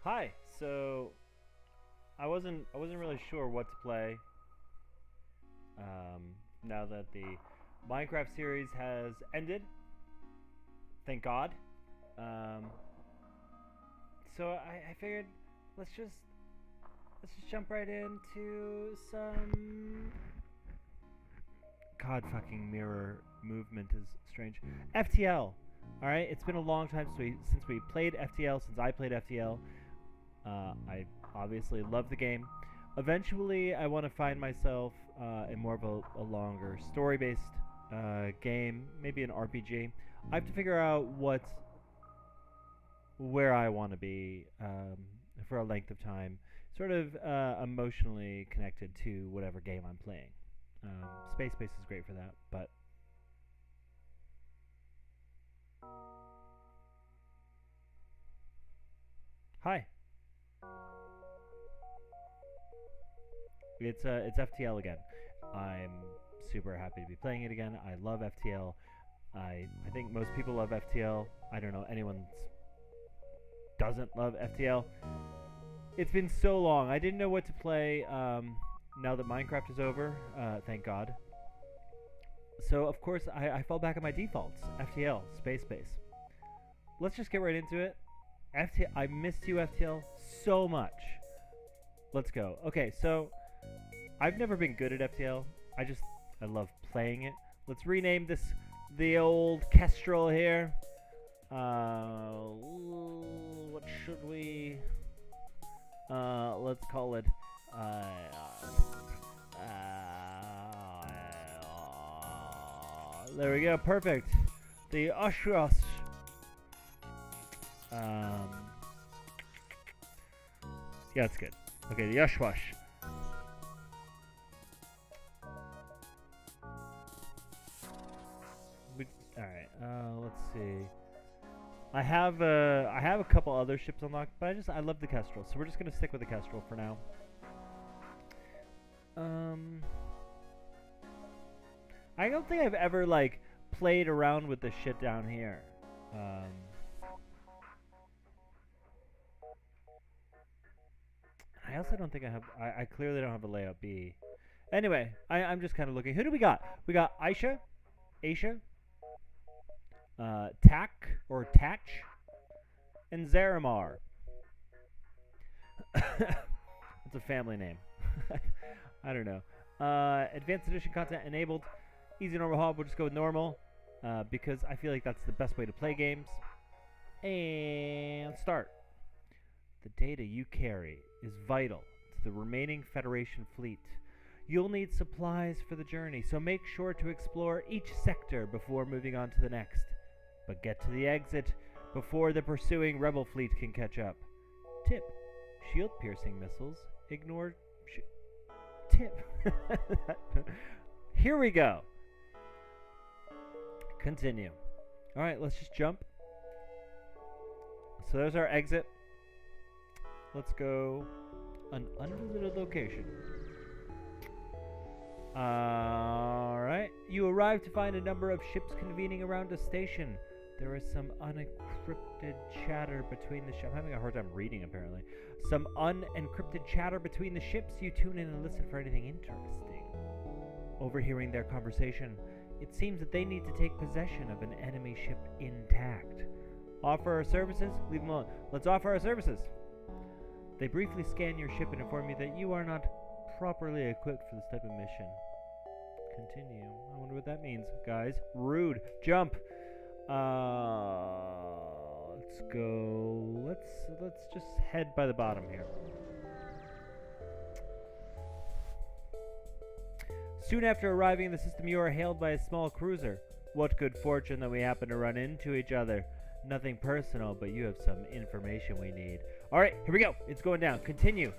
Hi. So I wasn't really sure what to play. Now that the Minecraft series has ended, thank God. Um, so I figured let's just let's just jump right into some God fucking mirror movement is strange. FTL. All right, it's been a long time since we played FTL. Since I played FTL, I obviously love the game. Eventually, I want to find myself in more of a longer story-based game, maybe an RPG. I have to figure out where I want to be for a length of time, sort of emotionally connected to whatever game I'm playing. Space is great for that, but hi, it's FTL again. I'm super happy to be playing it again. I love FTL. I think most people love FTL. I don't know anyone doesn't love FTL. It's been so long. I didn't know what to play. Now that Minecraft is over, thank God. So of course I fall back on my defaults. FTL, space. Let's just get right into it. FTL, I missed you, FTL, so much. Let's go. Okay, so I've never been good at FTL. I love playing it. Let's rename this the old Kestrel here. What should we? Let's call it. There we go. Perfect. The Uhssheuuhus. Um, yeah, that's good. Okay, the Uhssheuuhus. All right. Let's see. I have a couple other ships unlocked, but I love the Kestrel, so we're just gonna stick with the Kestrel for now. Um, I don't think I've ever like played around with this shit down here. I also don't think I have. I clearly don't have a layout B. Anyway, I'm just kind of looking. Who do we got? We got Aisha, Tak or Tatch, and Zaramar. It's a family name. I don't know. Advanced edition content enabled. Easy normal hub. We'll just go with normal because I feel like that's the best way to play games. And start. The data you carry is vital to the remaining Federation fleet. You'll need supplies for the journey, so make sure to explore each sector before moving on to the next. But get to the exit before the pursuing rebel fleet can catch up. Tip: shield piercing missiles. Ignore. Tip. Here we go. Continue. Alright, let's just jump. So there's our exit. Let's go an unvisited location. Alright. You arrive to find a number of ships convening around a station. There is some unencrypted chatter between the ships. I'm having a hard time reading, apparently. Some unencrypted chatter between the ships. You tune in and listen for anything interesting. Overhearing their conversation, it seems that they need to take possession of an enemy ship intact. Offer our services? Leave them alone. Let's offer our services. They briefly scan your ship and inform you that you are not properly equipped for this type of mission. Continue. I wonder what that means, guys. Rude. Jump. Let's go. Let's just head by the bottom here. Soon after arriving in the system, you are hailed by a small cruiser. What good fortune that we happen to run into each other. Nothing personal, but you have some information we need. Alright, here we go. It's going down. Continue.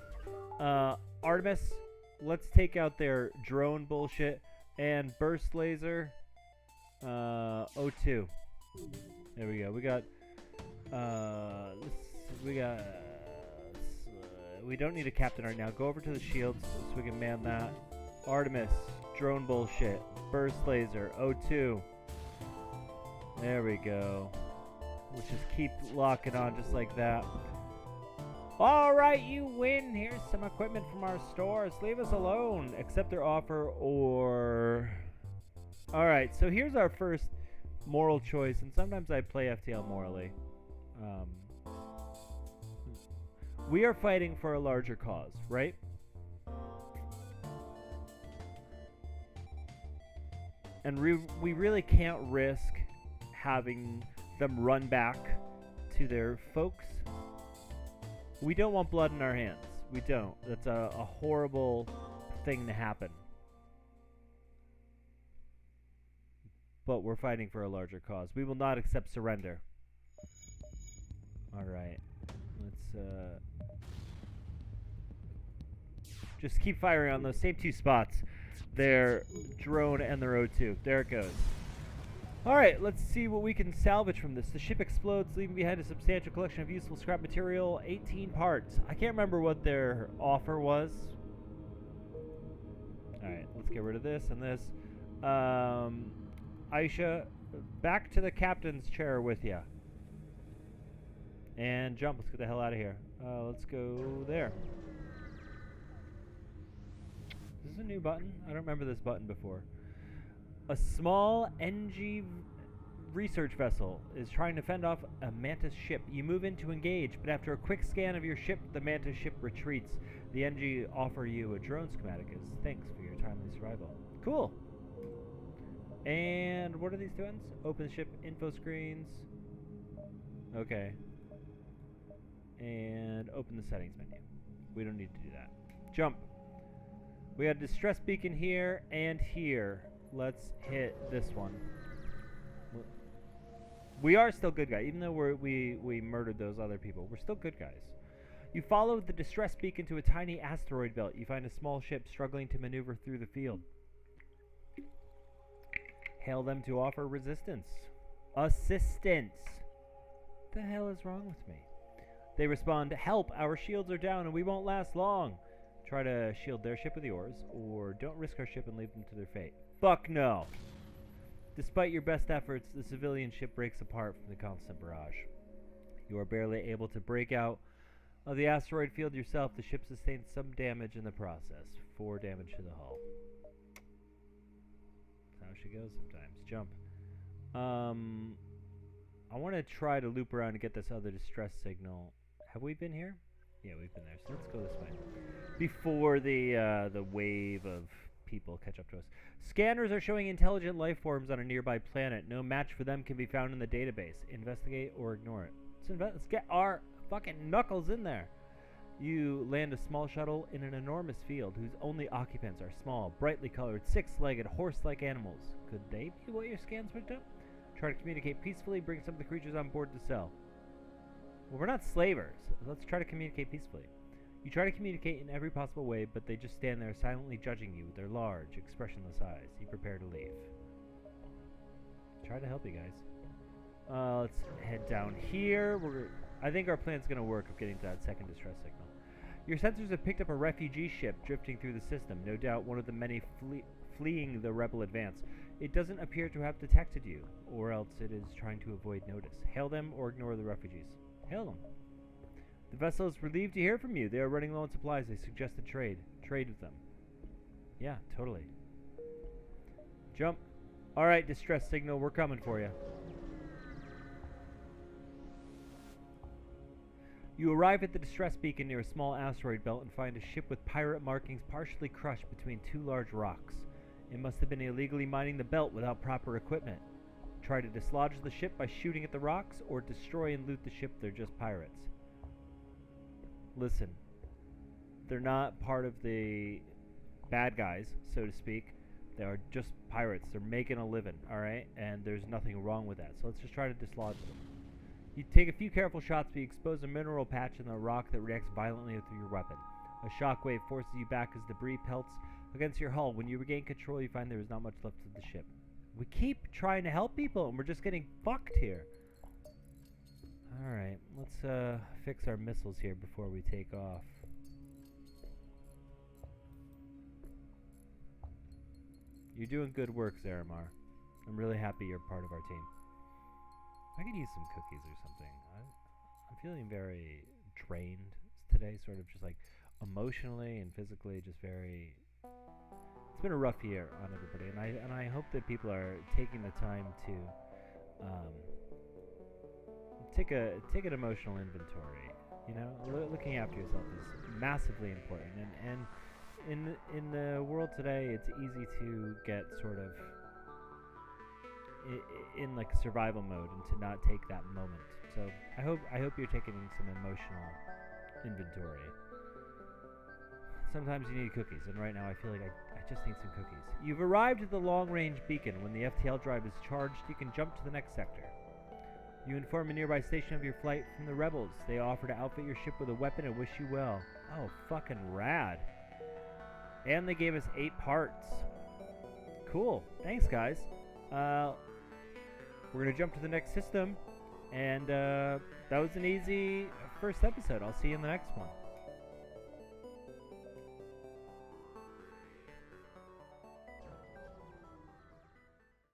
Artemis, let's take out their drone bullshit. And burst laser. O2. There we go. We don't need a captain right now. Go over to the shields so we can man that. Artemis, drone bullshit, burst laser, O2. There we go. Let's just keep locking on just like that. Alright, you win. Here's some equipment from our stores. Leave us alone. Accept their offer or... Alright, so here's our first moral choice. And sometimes I play FTL morally. We are fighting for a larger cause, right? And we really can't risk having them run back to their folks. We don't want blood in our hands. We don't. That's a horrible thing to happen. But we're fighting for a larger cause. We will not accept surrender. Alright. Let's just keep firing on those same two spots. Their drone and their O2. There it goes. Alright, let's see what we can salvage from this. The ship explodes, leaving behind a substantial collection of useful scrap material, 18 parts. I can't remember what their offer was. Alright, let's get rid of this and this. Aisha, back to the captain's chair with ya. And jump, let's get the hell out of here. Let's go there. Is this a new button? I don't remember this button before. A small NG research vessel is trying to fend off a Mantis ship. You move in to engage, but after a quick scan of your ship, the Mantis ship retreats. The NG offer you a drone schematic as thanks for your timely survival. Cool. And what are these two ones? Open ship info screens. Okay. And open the settings menu. We don't need to do that. Jump. We got a distress beacon here and here. Let's hit this one. We are still good guys, even though we murdered those other people. We're still good guys. You follow the distress beacon to a tiny asteroid belt. You find a small ship struggling to maneuver through the field. Hail them to offer resistance. Assistance. What the hell is wrong with me? They respond, help, our shields are down and we won't last long. Try to shield their ship with yours, or don't risk our ship and leave them to their fate. Fuck no. Despite your best efforts, the civilian ship breaks apart from the constant barrage. You are barely able to break out of the asteroid field yourself. The ship sustains some damage in the process. 4 damage to the hull. That's how she goes sometimes. Jump. I want to try to loop around and get this other distress signal. Have we been here? Yeah, we've been there. So let's go this way before the wave of people catch up to us. Scanners are showing intelligent life forms on a nearby planet. No match for them can be found in the database. Investigate or ignore it. Let's get our fucking knuckles in there. You land a small shuttle in an enormous field whose only occupants are small, brightly colored, 6-legged, horse-like animals. Could they be what your scans picked up? Try to communicate peacefully. Bring some of the creatures on board to sell. Well, we're not slavers. Let's try to communicate peacefully. You try to communicate in every possible way, but they just stand there silently judging you with their large, expressionless eyes. You prepare to leave. Try to help you guys. Let's head down here. I think our plan's going to work of getting to that second distress signal. Your sensors have picked up a refugee ship drifting through the system. No doubt one of the many fleeing the rebel advance. It doesn't appear to have detected you, or else it is trying to avoid notice. Hail them or ignore the refugees. Hail them. The vessel is relieved to hear from you. They are running low on supplies. They suggest a trade. Trade with them. Yeah, totally. Jump. Alright, distress signal. We're coming for you. You arrive at the distress beacon near a small asteroid belt and find a ship with pirate markings partially crushed between 2 large rocks. It must have been illegally mining the belt without proper equipment. Try to dislodge the ship by shooting at the rocks, or destroy and loot the ship. They're just pirates. Listen, they're not part of the bad guys, so to speak. They are just pirates. They're making a living, alright? And there's nothing wrong with that. So let's just try to dislodge them. You take a few careful shots, but you expose a mineral patch in the rock that reacts violently with your weapon. A shockwave forces you back as debris pelts against your hull. When you regain control, you find there is not much left of the ship. We keep trying to help people, and we're just getting fucked here. Alright, let's fix our missiles here before we take off. You're doing good work, Zaramar. I'm really happy you're part of our team. I could use some cookies or something. I'm feeling very drained today, sort of just like emotionally and physically, just very. It's been a rough year on everybody, and I hope that people are taking the time to um, take an emotional inventory. You know, looking after yourself is massively important, and in the world today, it's easy to get sort of in like survival mode and to not take that moment. So I hope you're taking some emotional inventory. Sometimes you need cookies, and right now I feel like I just need some cookies. You've arrived at the long-range beacon. When the FTL drive is charged, you can jump to the next sector. You inform a nearby station of your flight from the rebels. They offer to outfit your ship with a weapon and wish you well. Oh, fucking rad. And they gave us 8 parts. Cool. Thanks, guys. We're going to jump to the next system. And that was an easy first episode. I'll see you in the next one.